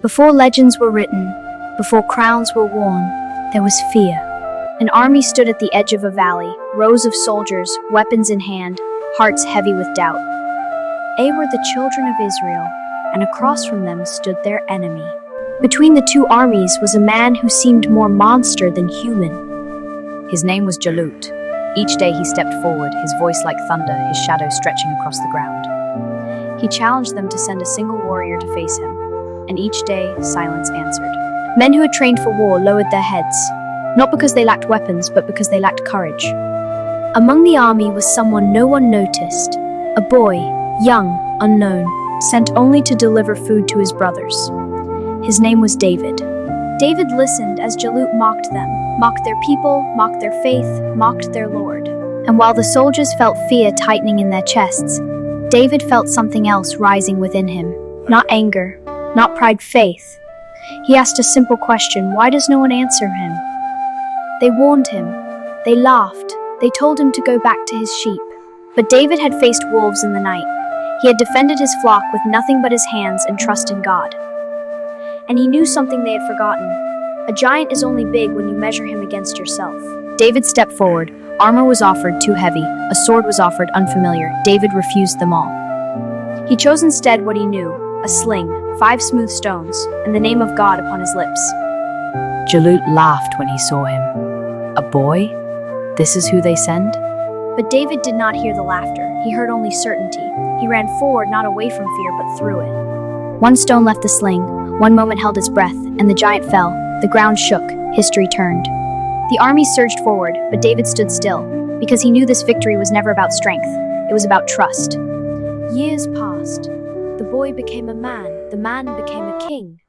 Before legends were written, before crowns were worn, there was fear. An army stood at the edge of a valley, rows of soldiers, weapons in hand, hearts heavy with doubt. They were the children of Israel, and across from them stood their enemy. Between the two armies was a man who seemed more monster than human. His name was Jalut. Each day he stepped forward, his voice like thunder, his shadow stretching across the ground. He challenged them to send a single warrior to face him, and each day silence answered. Men who had trained for war lowered their heads, not because they lacked weapons, but because they lacked courage. Among the army was someone no one noticed, a boy, young, unknown, sent only to deliver food to his brothers. His name was David. David listened as Jalut mocked them, mocked their people, mocked their faith, mocked their Lord. And while the soldiers felt fear tightening in their chests, David felt something else rising within him. Not anger, not pride, faith. He asked a simple question: why does no one answer him? They warned him. They laughed. They told him to go back to his sheep. But David had faced wolves in the night. He had defended his flock with nothing but his hands and trust in God. And he knew something they had forgotten. A giant is only big when you measure him against yourself. David stepped forward. Armor was offered, too heavy. A sword was offered, unfamiliar. David refused them all. He chose instead what he knew: a sling, 5 smooth stones, and the name of God upon his lips. Jalut laughed when he saw him. A boy? This is who they send? But David did not hear the laughter. He heard only certainty. He ran forward, not away from fear, but through it. One stone left the sling. One moment held its breath, and the giant fell. The ground shook. History turned. The army surged forward, but David stood still, because he knew this victory was never about strength. It was about trust. Years passed. The boy became a man. The man became a king.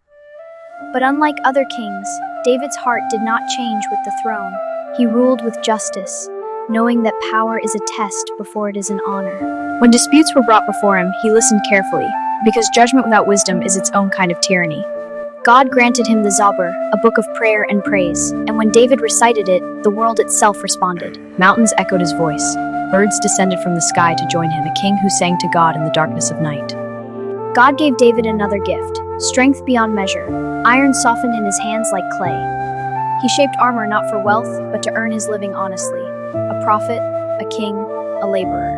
But unlike other kings, David's heart did not change with the throne. He ruled with justice, knowing that power is a test before it is an honor. When disputes were brought before him, he listened carefully, because judgment without wisdom is its own kind of tyranny. God granted him the Zabur, a book of prayer and praise, and when David recited it, the world itself responded. Mountains echoed his voice. Birds descended from the sky to join him, a king who sang to God in the darkness of night. God gave David another gift, strength beyond measure. Iron softened in his hands like clay. He shaped armor not for wealth, but to earn his living honestly. A prophet, a king, a laborer.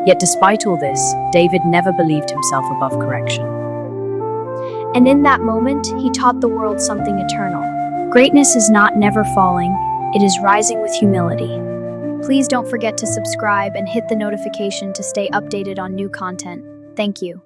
Yet despite all this, David never believed himself above correction. And in that moment, he taught the world something eternal. Greatness is not never falling, it is rising with humility. Please don't forget to subscribe and hit the notification to stay updated on new content. Thank you.